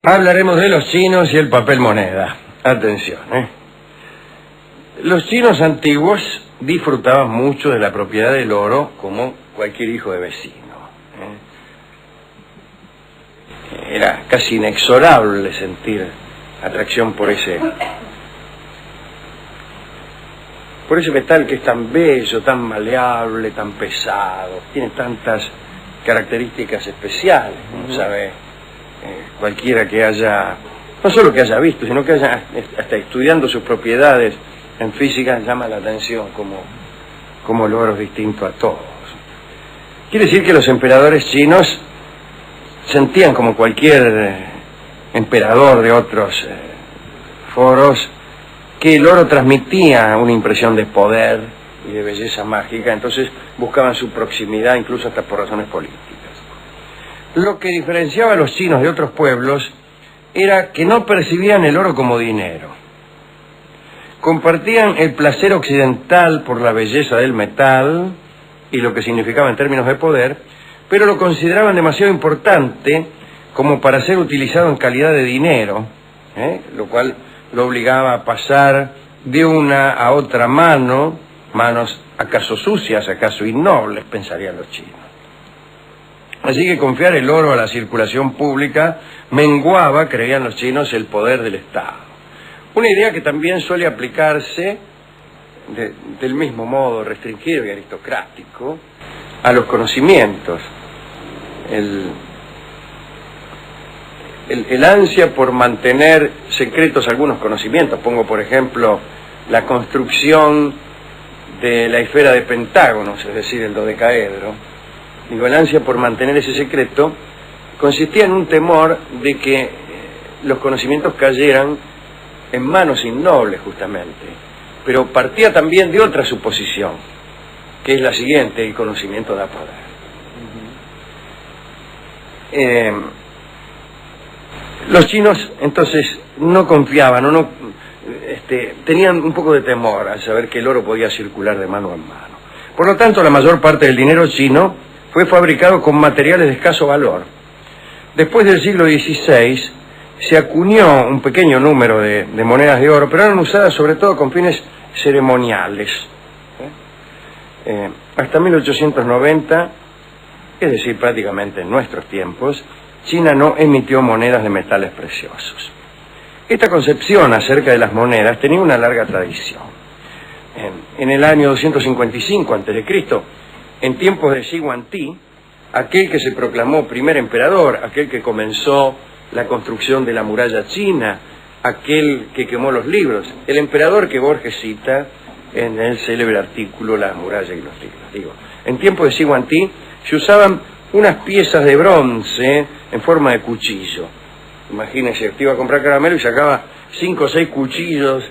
Hablaremos de los chinos y el papel moneda. Atención, Los chinos antiguos disfrutaban mucho de la propiedad del oro como cualquier hijo de vecino. Era casi inexorable sentir atracción por ese metal que es tan bello, tan maleable, tan pesado, tiene tantas características especiales, como sabe cualquiera que haya, no solo que haya visto, sino que haya, hasta estudiando sus propiedades en física, llama la atención como el oro es distinto a todos. Quiere decir que los emperadores chinos sentían, como cualquier emperador de otros foros, que el oro transmitía una impresión de poder y de belleza mágica, entonces buscaban su proximidad incluso hasta por razones políticas. Lo que diferenciaba a los chinos de otros pueblos era que no percibían el oro como dinero. Compartían el placer occidental por la belleza del metal y lo que significaba en términos de poder, pero lo consideraban demasiado importante como para ser utilizado en calidad de dinero, lo cual lo obligaba a pasar de una a otra manos acaso sucias, acaso innobles, pensarían los chinos. Así que confiar el oro a la circulación pública menguaba, creían los chinos, el poder del Estado. Una idea que también suele aplicarse del mismo modo restringido y aristocrático a los conocimientos. El ansia por mantener secretos algunos conocimientos, pongo por ejemplo la construcción de la esfera de pentágonos, es decir, el dodecaedro. Digo, el ansia por mantener ese secreto consistía en un temor de que los conocimientos cayeran en manos innobles, justamente. Pero partía también de otra suposición, que es la siguiente: el conocimiento da poder. Los chinos, entonces, no confiaban, tenían un poco de temor al saber que el oro podía circular de mano en mano. Por lo tanto, la mayor parte del dinero chino fue fabricado con materiales de escaso valor. Después del siglo XVI se acuñó un pequeño número de monedas de oro, pero eran usadas sobre todo con fines ceremoniales. Hasta 1890, es decir, prácticamente en nuestros tiempos, China no emitió monedas de metales preciosos. Esta concepción acerca de las monedas tenía una larga tradición. En el año 255 a.C., en tiempos de Xi Huangdi, aquel que se proclamó primer emperador, aquel que comenzó la construcción de la muralla china, aquel que quemó los libros, el emperador que Borges cita en el célebre artículo La muralla y los libros. En tiempos de Xi Huangdi se usaban unas piezas de bronce en forma de cuchillo. Imagínense, usted iba a comprar caramelo y sacaba 5 o 6 cuchillos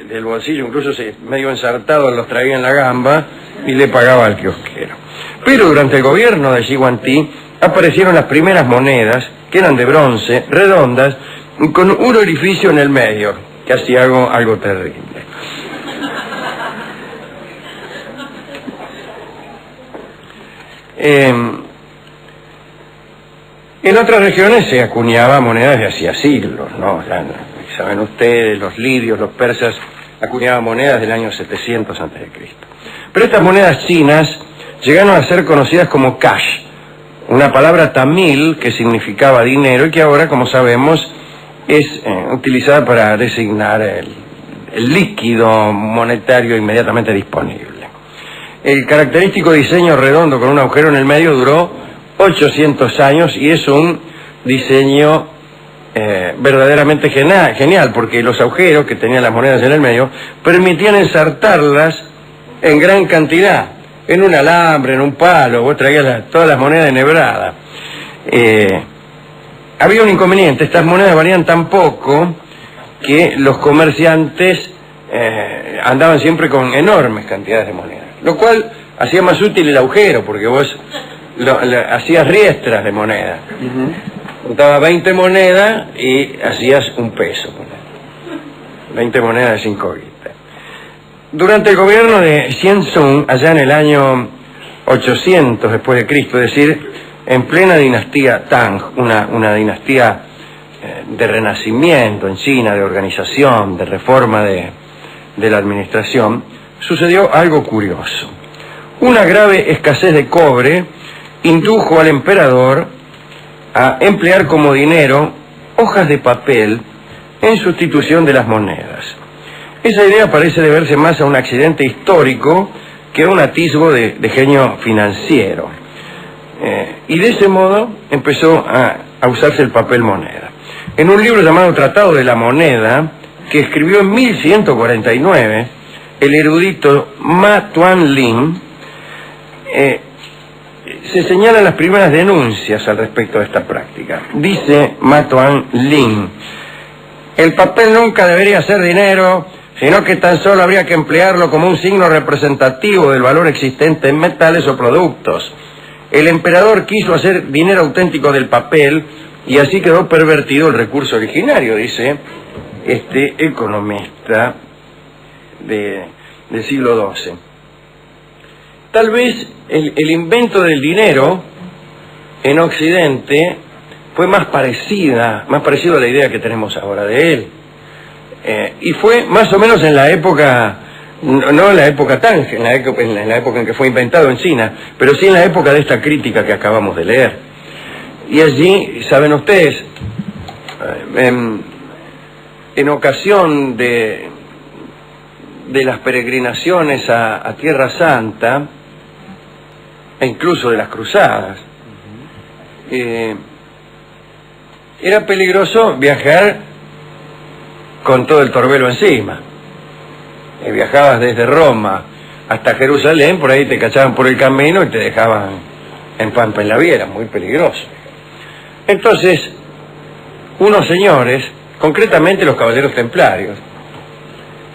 del bolsillo, incluso medio ensartados los traía en la gamba y le pagaba al kiosquero. Pero durante el gobierno de Xi Huangdi aparecieron las primeras monedas, que eran de bronce, redondas, con un orificio en el medio, que hacía algo terrible. En otras regiones se acuñaban monedas de hacía siglos, ¿no? Ya, saben ustedes, los lidios, los persas acuñaban monedas del año 700 a.C. Pero estas monedas chinas llegaron a ser conocidas como cash, una palabra tamil que significaba dinero y que ahora, como sabemos, es utilizada para designar el líquido monetario inmediatamente disponible. El característico diseño redondo con un agujero en el medio duró 800 años y es un diseño verdaderamente genial, porque los agujeros que tenían las monedas en el medio permitían ensartarlas en gran cantidad, en un alambre, en un palo. Vos traías todas las monedas enhebradas. Había un inconveniente: estas monedas valían tan poco que los comerciantes andaban siempre con enormes cantidades de monedas, lo cual hacía más útil el agujero, porque vos hacías riestras de monedas. Juntabas 20 monedas y hacías un peso. 20 monedas de 5 guitas. Durante el gobierno de Xianzong, allá en el año 800 después de Cristo, es decir, en plena dinastía Tang, una dinastía de renacimiento en China, de organización, de reforma de la administración, sucedió algo curioso. Una grave escasez de cobre indujo al emperador a emplear como dinero hojas de papel en sustitución de las monedas. Esa idea parece deberse más a un accidente histórico que a un atisbo de genio financiero. Y de ese modo empezó a usarse el papel moneda. En un libro llamado Tratado de la Moneda, que escribió en 1149, el erudito Ma Tuan-lin, se señalan las primeras denuncias al respecto de esta práctica. Dice Ma Tuan-lin: el papel nunca debería ser dinero, sino que tan solo habría que emplearlo como un signo representativo del valor existente en metales o productos. El emperador quiso hacer dinero auténtico del papel y así quedó pervertido el recurso originario, dice este economista del siglo XII. Tal vez el invento del dinero en Occidente fue más parecido a la idea que tenemos ahora de él. Y fue más o menos en la época, no en la época Tang, en la época en que fue inventado en China, pero sí en la época de esta crítica que acabamos de leer. Y allí, saben ustedes, en ocasión de las peregrinaciones a Tierra Santa, e incluso de las cruzadas, era peligroso viajar con todo el torbelo encima. Viajabas desde Roma hasta Jerusalén, por ahí te cachaban por el camino y te dejaban en Pampa en la Viera, muy peligroso. Entonces, unos señores, concretamente los caballeros templarios,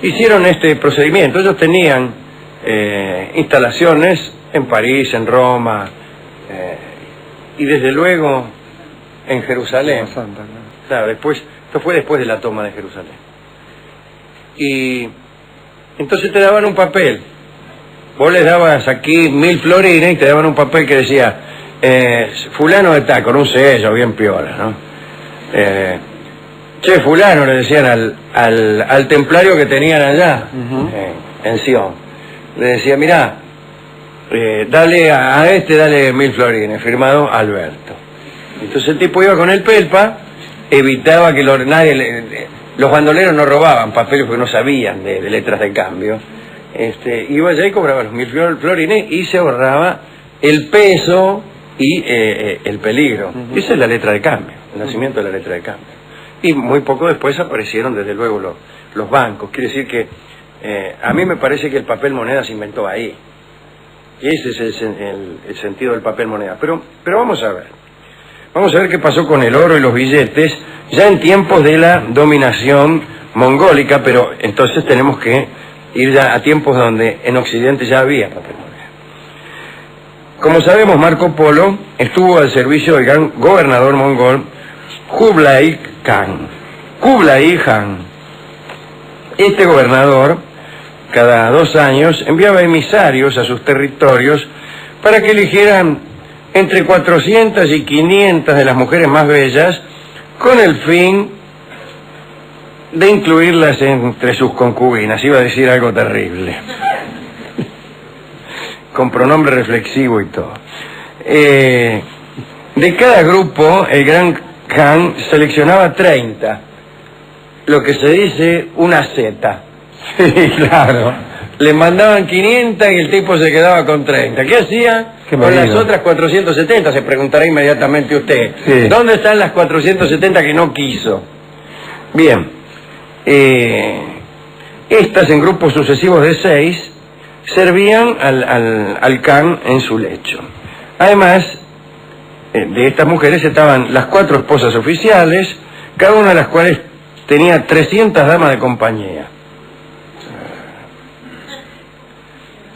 hicieron este procedimiento. Ellos tenían instalaciones en París, en Roma, y desde luego en Jerusalén. Claro, esto fue después de la toma de Jerusalén. Y entonces te daban un papel. Vos les dabas aquí 1000 florines y te daban un papel que decía fulano de tal, con un sello bien piola, ¿no? Che, fulano, le decían al templario que tenían allá, en Sion. Le decía, mirá, dale a este, dale 1000 florines, firmado Alberto. Entonces el tipo iba con el pelpa, evitaba que los bandoleros no robaban papeles porque no sabían de letras de cambio. Iba allá y cobraba los 1000 florines y se ahorraba el peso y el peligro. Esa es la letra de cambio, el nacimiento de la letra de cambio. Y muy poco después aparecieron desde luego los bancos. Quiere decir que a mí me parece que el papel moneda se inventó ahí. Y ese es el sentido del papel moneda. Pero vamos a ver. Vamos a ver qué pasó con el oro y los billetes ya en tiempos de la dominación mongólica, pero entonces tenemos que ir ya a tiempos donde en Occidente ya había papel moneda. Como sabemos, Marco Polo estuvo al servicio del gran gobernador mongol Kublai Khan. Kublai Khan. Este gobernador, cada 2 años, enviaba emisarios a sus territorios para que eligieran entre 400 y 500 de las mujeres más bellas, con el fin de incluirlas entre sus concubinas. Iba a decir algo terrible, con pronombre reflexivo y todo. De cada grupo, el gran Khan seleccionaba 30, lo que se dice una zeta. Sí, claro. Le mandaban 500 y el tipo se quedaba con 30. ¿Qué hacía con las otras 470? Se preguntará inmediatamente usted. Sí. ¿Dónde están las 470 que no quiso? Bien. Estas, en grupos sucesivos de 6, servían al Khan en su lecho. Además, de estas mujeres estaban las 4 esposas oficiales, cada una de las cuales tenía 300 damas de compañía.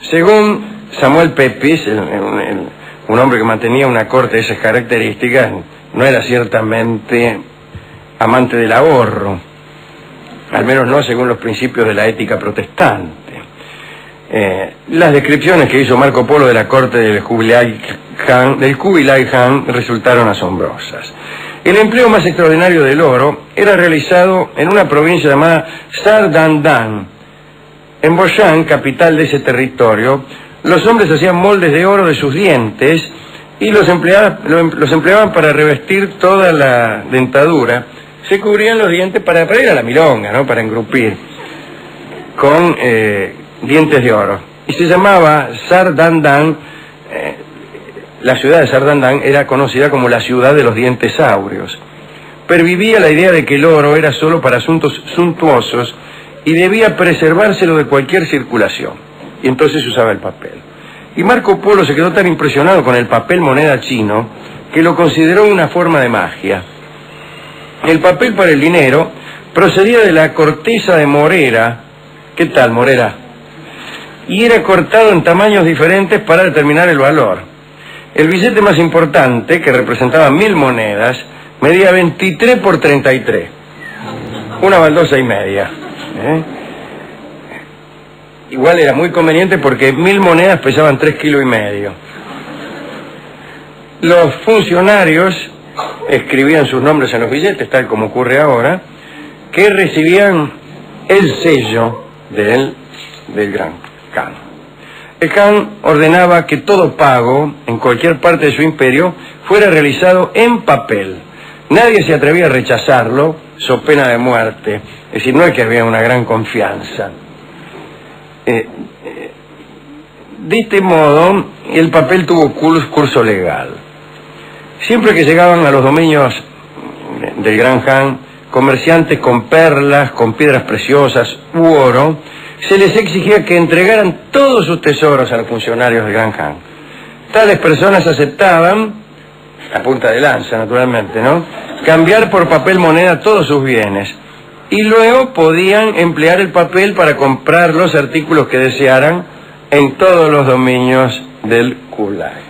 Según Samuel Pepys, un hombre que mantenía una corte de esas características, no era ciertamente amante del ahorro, al menos no según los principios de la ética protestante. Las descripciones que hizo Marco Polo de la corte del Kublai Khan resultaron asombrosas. El empleo más extraordinario del oro era realizado en una provincia llamada Sardandan. En Boyan, capital de ese territorio, los hombres hacían moldes de oro de sus dientes y los empleaban para revestir toda la dentadura. Se cubrían los dientes para ir a la milonga, ¿no? Para engrupir, con dientes de oro. Y se llamaba Sardandan. La ciudad de Sardandan era conocida como la ciudad de los dientes áureos. Pervivía la idea de que el oro era solo para asuntos suntuosos y debía preservárselo de cualquier circulación. Y entonces se usaba el papel. Y Marco Polo se quedó tan impresionado con el papel moneda chino que lo consideró una forma de magia. El papel para el dinero procedía de la corteza de morera. ¿Qué tal, morera? Y era cortado en tamaños diferentes para determinar el valor. El billete más importante, que representaba 1000 monedas, medía 23 por 33. Una baldosa y media. Igual era muy conveniente porque 1000 monedas pesaban 3,5 kilos. Los funcionarios escribían sus nombres en los billetes, tal como ocurre ahora, que recibían el sello del Gran Khan. El Khan ordenaba que todo pago, en cualquier parte de su imperio, fuera realizado en papel. Nadie se atrevía a rechazarlo, so pena de muerte. Es decir, no es que había una gran confianza. De este modo, el papel tuvo curso legal. Siempre que llegaban a los dominios del Gran Khan comerciantes con perlas, con piedras preciosas u oro, se les exigía que entregaran todos sus tesoros a los funcionarios del Gran Khan. Tales personas aceptaban, a punta de lanza naturalmente, ¿no?, cambiar por papel moneda todos sus bienes, y luego podían emplear el papel para comprar los artículos que desearan en todos los dominios del Kublai.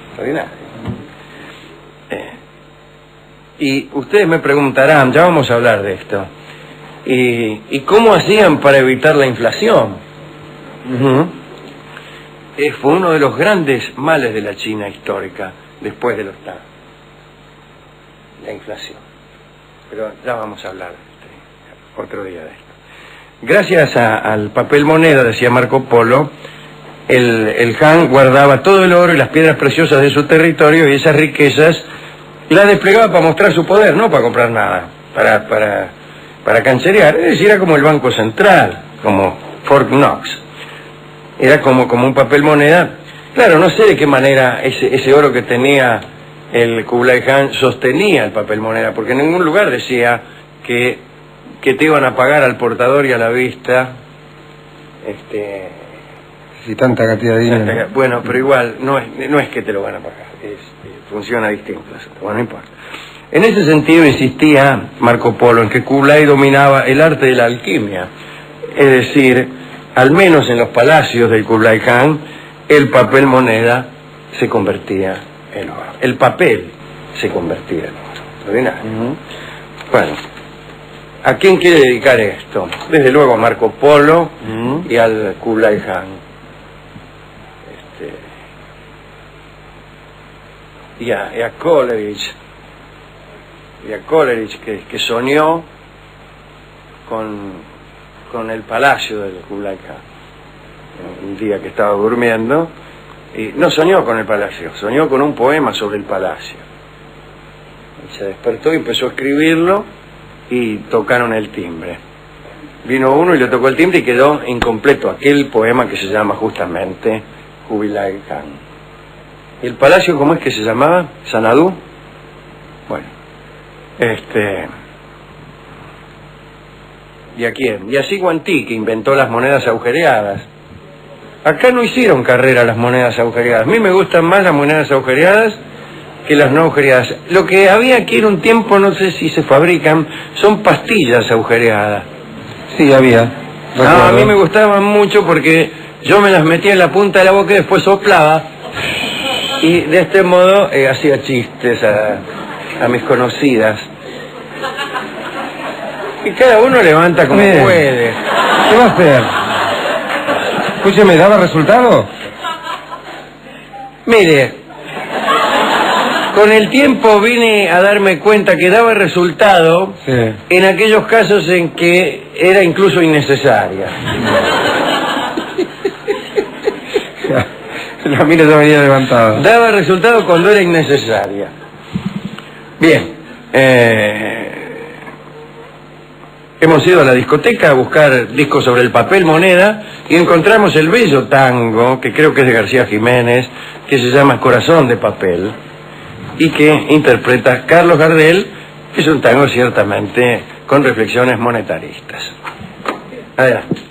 Extraordinario. Y ustedes me preguntarán, ya vamos a hablar de esto, ¿y cómo hacían para evitar la inflación? Fue uno de los grandes males de la China histórica, después de los Tang, la inflación. Pero ya vamos a hablar otro día de esto. Gracias al papel moneda, decía Marco Polo, el Han guardaba todo el oro y las piedras preciosas de su territorio, y esas riquezas las desplegaba para mostrar su poder, no para comprar nada, para cancherear. Es decir, era como el Banco Central, como Fort Knox. Era como un papel moneda. Claro, no sé de qué manera ese oro que tenía el Kublai Khan sostenía el papel moneda, porque en ningún lugar decía que te iban a pagar al portador y a la vista. Si tanta cantidad de dinero. Bueno, pero igual, no es que te lo van a pagar, funciona distinto. Bueno, no importa. En ese sentido insistía Marco Polo en que Kublai dominaba el arte de la alquimia, es decir, al menos en los palacios del Kublai Khan, el papel moneda se convertía en oro. El papel se convertía en oro. ¿Ordinario? Bueno, ¿a quién quiere dedicar esto? Desde luego a Marco Polo y al Kublai Khan. Y a Coleridge. Y a Coleridge, que soñó con el palacio del Kublai Khan. Un día que estaba durmiendo, y no soñó con el palacio, soñó con un poema sobre el palacio. Y se despertó y empezó a escribirlo, y tocaron el timbre. Vino uno y le tocó el timbre y quedó incompleto aquel poema que se llama justamente Kublai Khan. ¿Y el palacio cómo es que se llamaba? ¿Sanadú? Bueno, ¿y a quién? Y a Siguantí, que inventó las monedas agujereadas. Acá no hicieron carrera las monedas agujereadas. A mí me gustan más las monedas agujereadas que las no agujereadas. Lo que había aquí en un tiempo, no sé si se fabrican, son pastillas agujereadas. Sí, había. No, a mí me gustaban mucho porque yo me las metía en la punta de la boca y después soplaba. Y de este modo hacía chistes a mis conocidas. Y cada uno levanta como puede. ¿Qué va a hacer? Escúcheme, ¿daba resultado? Mire, Con el tiempo vine a darme cuenta que daba resultado Sí. en aquellos casos en que era incluso innecesaria. La mira ya venía levantada. Daba resultado cuando era innecesaria. Bien. Hemos ido a la discoteca a buscar discos sobre el papel moneda y encontramos el bello tango, que creo que es de García Jiménez, que se llama Corazón de Papel, y que interpreta Carlos Gardel. Es un tango ciertamente con reflexiones monetaristas. Adelante.